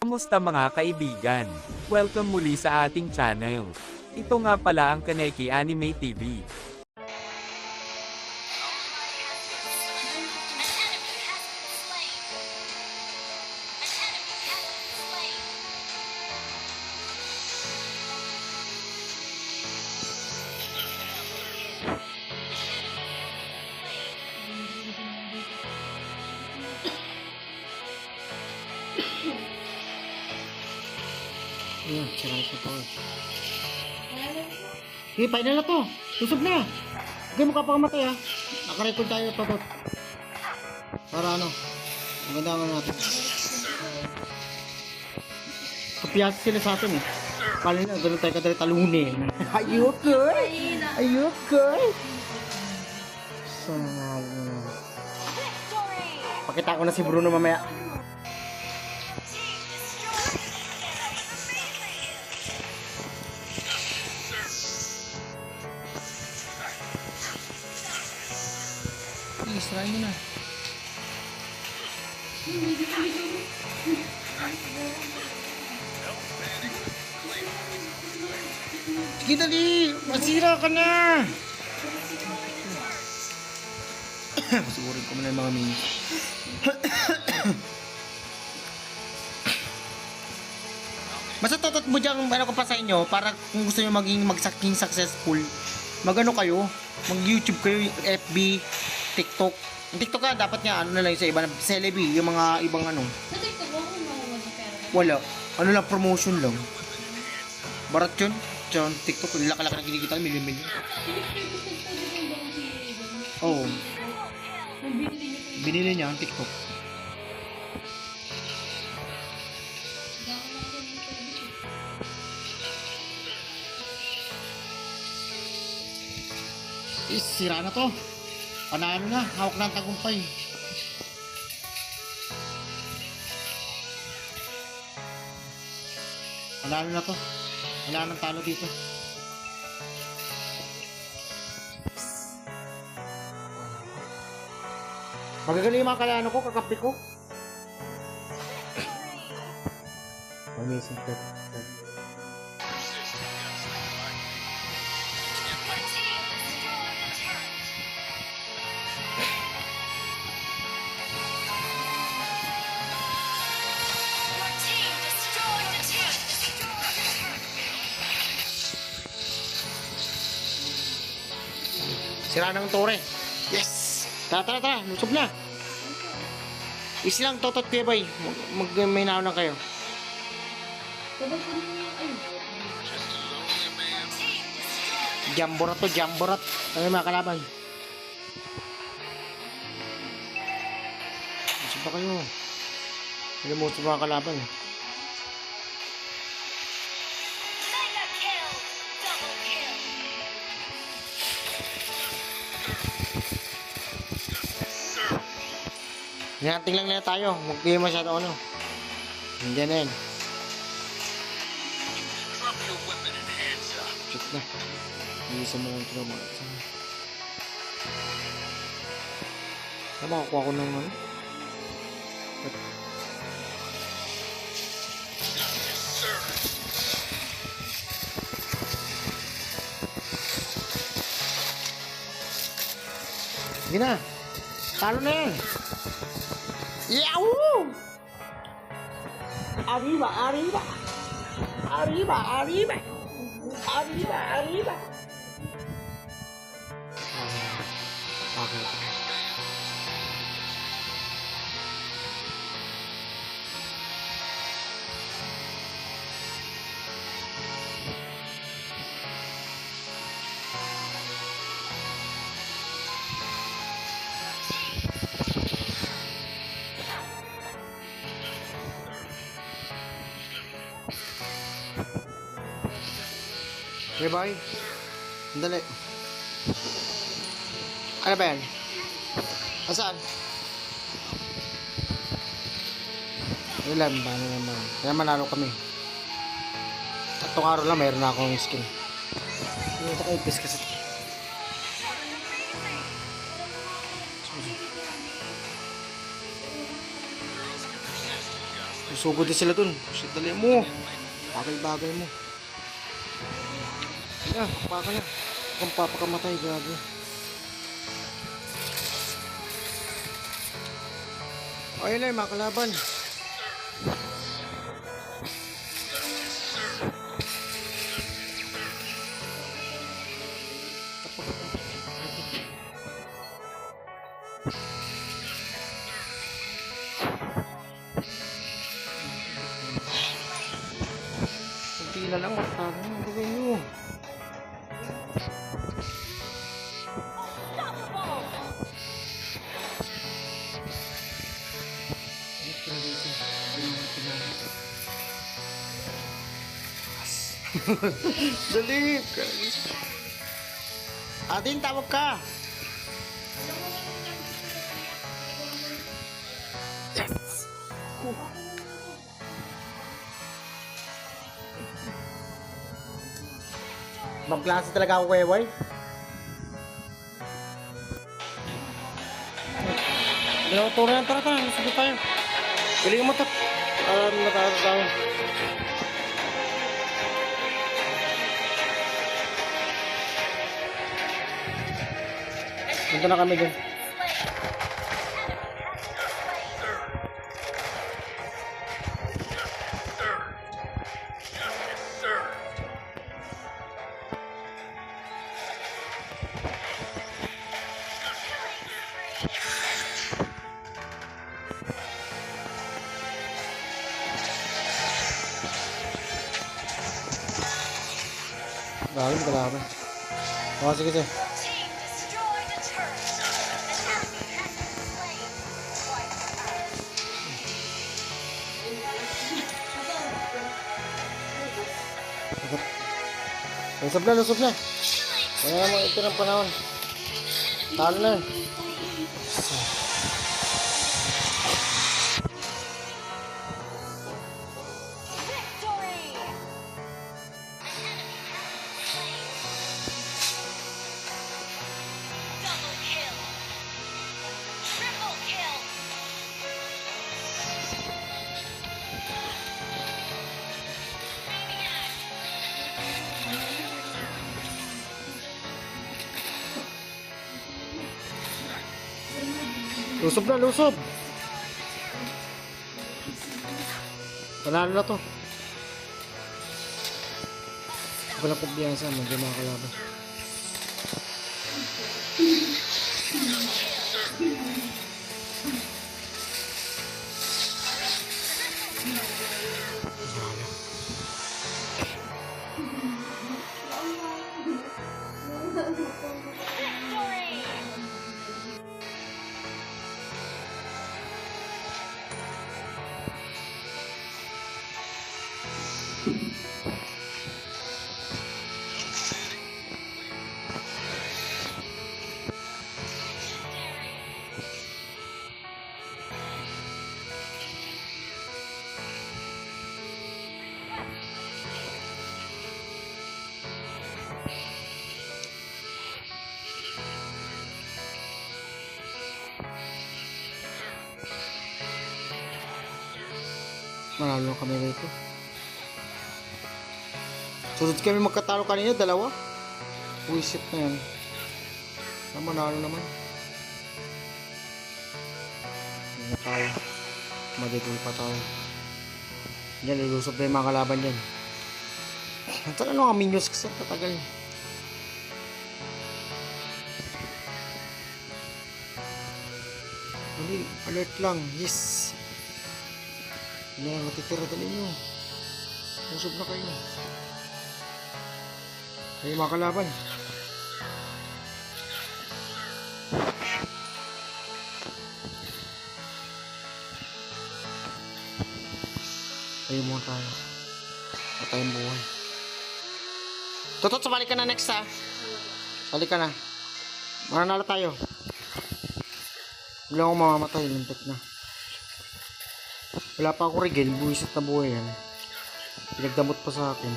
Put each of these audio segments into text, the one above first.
Kamusta mga kaibigan? Welcome muli sa ating channel. Ito nga pala ang Kaneki Anime TV. Ayan, sira ito to. Okay, final na to. Susog na. Huwag mo kapakamatay ha. Nakarecord tayo to. Para ano, maganda nga natin. Kapiyat sila sa atin eh. Kala nila, ganun tayo kadali talunin. Ayokay! Ayokay! Sana nga. Pakita ko na si Bruno mamaya. Please, try mo na. Sige dali! Masira ka na! Masigurin ko muna yung mga minis. Basta totot mo dyan, ano ko pa sa inyo, para kung gusto nyo maging successful, magano kayo, mag-YouTube kayo, FB, TikTok. Yung TikTok ka, dapat nga, ano na lang sa iba, celebi, yung mga ibang ano. Sa TikTok mo, kung mga pera. Wala. Ano lang, promotion lang. Barat yun. Diyan, TikTok, laki-laki na kinikita, milyon-milyon. Oo. Binili niya ang TikTok. Sira na to. Panalo na, hawak na ang tagumpay. Panalo na to. Wala nang talo dito. Magagaling yung mga kalano ko, kakapi ko. Amazing trip. Sira ng tore. Yes! Tara, lusog na. Easy lang, totot kuya boy. May naon lang kayo. Jamborat to, jamborat. Ano mga kalaban? Lusog pa kayo. Alam mo, mga kalaban. Hinanting lang nila tayo. Huwag kayo masyado ano. Hindi na yun. Shit na. Hindi sa mga ito naman. Ano makakuha ko ng ano? Sige na. Talo na yan. Yahoo! Arriba, arriba! Arriba, arriba! Arriba, arriba! Okay. Okay, boy. Sandali. Ano ba yan? Asaan? Ilan ba? Ano naman? Kaya manalo kami. Tatlong araw lang, mayroon na akong skin. Ito kayo, pis kasi. Susugod din sila dun. Shit, dali mo. Bagay-bagay mo. Yan, paka yan. Kung papakamatay, gabi. Ayun na yung mga kalaban. Kunti na lang, matalo. Ang gawin nyo. Dali. Atin, tawag ka. Yes. Magklase talaga ako, Weway. Tara, sabi tayo. Galing mo tap. Natalo tayo. Punta na kami dun. Galing ka laban. Oh, sige, sige. Lusog na. Kaya naman ito ng panahon. Talo na. Lusob na, lusob. Panalo na to. Walang kumpiyansa, medyo mga kalaban. Manalo kami rito. Sunod kami magkatalo kanina, dalawa. Wisit na yan. Manalo naman. Hindi na tayo. Maditoy pa tayo. Yan, ilusog na yung mga kalaban dyan. Saan ano nga minions kasi tatagal. Alert lang. Yes. Yan, matitira dali nyo. Usog na kayo. Kayo mga kalaban. Kayo muna tayo. Patayang buhay. Tutot, sumali ka na next ha. Sali ka na. Mananalo tayo. Hindi ako mamamatay. Lintik na. Wala pa ako regel, buwisit na buhay yan. Pinagdamot pa sa akin.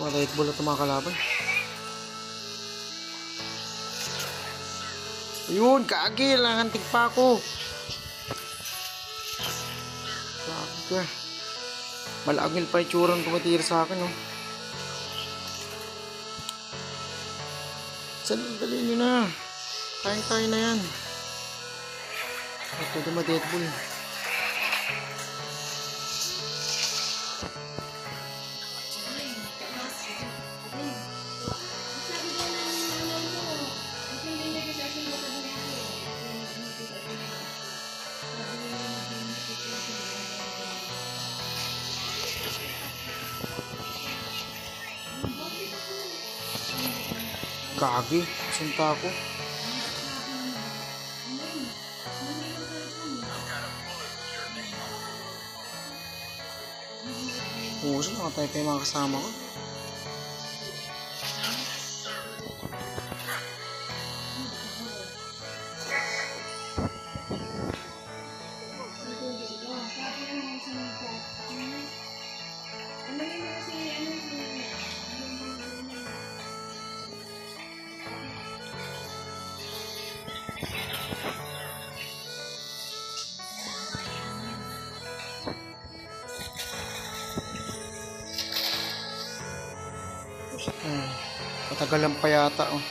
Maliit bulot ng mga kalaban. Ayun, kagi. Nangantig pa ako. Kagi. Malagil pa yung tsurang tumatira sa akin, oh. Dali nyo na. Kaya na yan. Pwede ma-deadpool. Kagi, sinta ako. Puso, nakatay pa yung mga kasama ko. Matagalan pa yata, oh.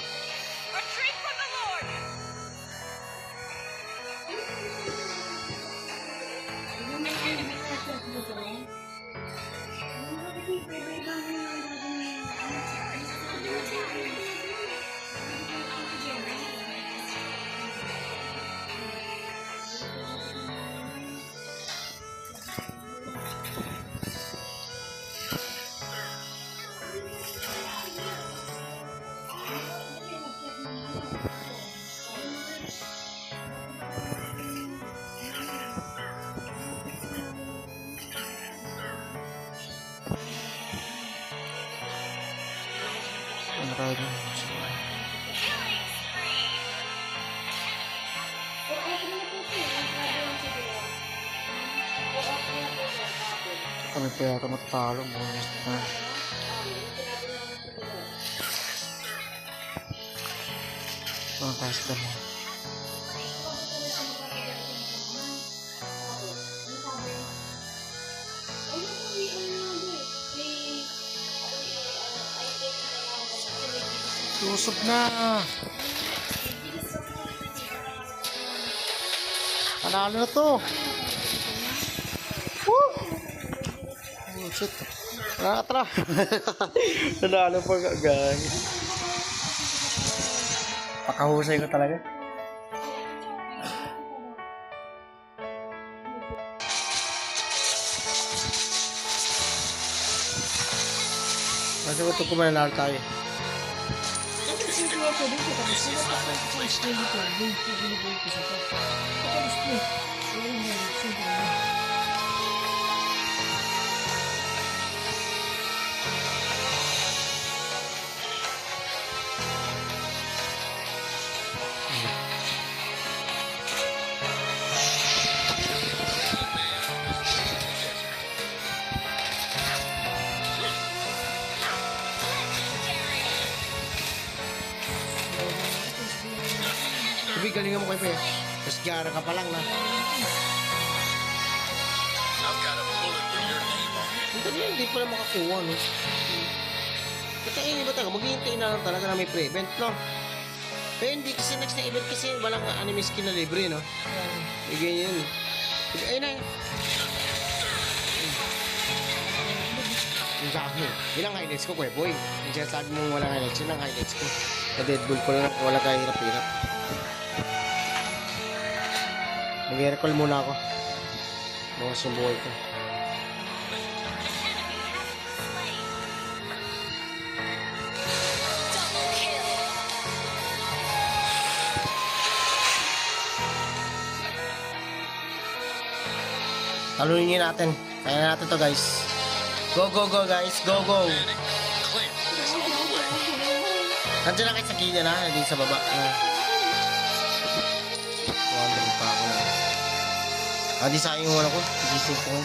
Rider. Kami pa yata matatalo mo. Ang taas ka mo. Lusog na. Panalo na to. Woo! Oh shit. Nakatra. Panalo pa guys. Pakahusay ko talaga. Kasi ito kumanalo tayo. Sabi, galingan mo kayo pa eh. Tapos gyara ka pa lang na. Hindi pala makakuha, no? Kasi hindi ba talaga, maghihintay na lang talaga na may pre-event, no? Pero hindi kasi next na event kasi walang anime skin na libre, no? Eh, ganyan. Ayun na. Yung sa akin, ilang highlights ko, Kuya Boy. Yung sinasabi mong walang highlights, yun ang highlights ko. Sa Deadpool ko lang, wala kayo hirap-hirap. Mag-recall muna ako. Bukas yung buhay ko. Talunin natin. Kaya natin to guys. Go, go, go guys. Go, go. Nandiyan na kayo sa gilid na. Hindi sa baba. Wondering pa ako na. Di sayang yung wala ko. Gising ko.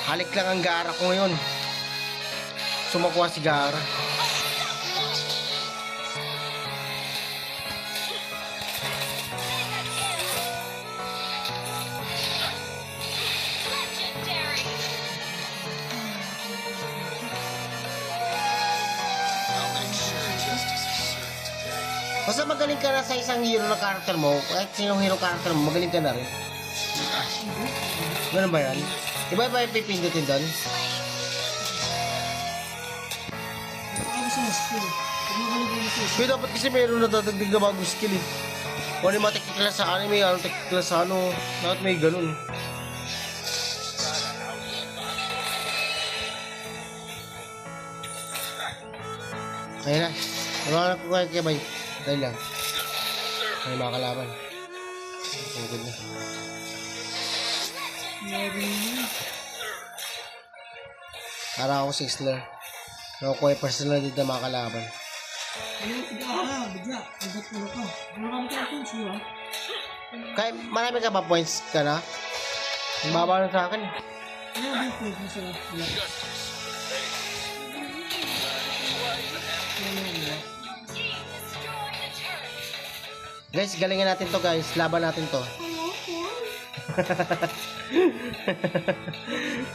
Halik lang ang Gara ko ngayon. Sumakuha si Gara. Basta magaling ka na sa isang hero na character mo, kahit sinong hero character mo, magaling ka na rin. Ganun ba yan? Iba ba yung pipindutin doon? Kaya dapat kasi mayroon na dadagdag na bagong skill eh. Kung ano yung mga technical sa anime, ano technical sa ano, dapat may ganun. Kaya na, naman ko kaya bay. Dahil lang. May mga kalaban. Ang good na. Para ako si Isler. Nakukuha yung personal dito na mga kalaban. Kaya marami ka ba points ka na? Ang baba na sa akin. Guys, galingan natin to guys. Laban natin to.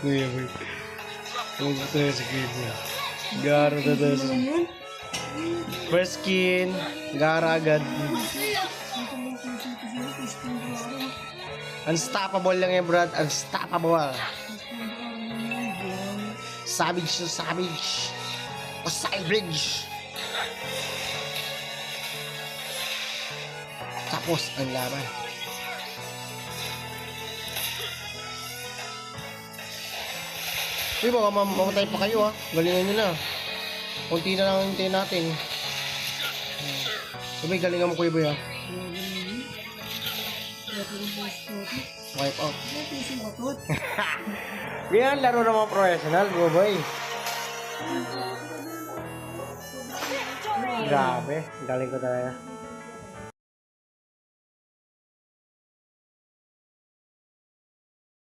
Kuya, boy. Huwag tayo sa kanya. Gara na tayo sa... First skin. Gara agad. Unstoppable lang yan, Brad. Unstoppable. Savage to savage. O Cybridge. Tapos ang laban. Uy, baka mamatay pa kayo ha. Galingan nyo na. Kunti na lang hintayin natin. Sabi, galingan mo kuya boy ha. Wipe out. Yan, laro ng mga professional, bro boy. Grabe, galing ko talaga.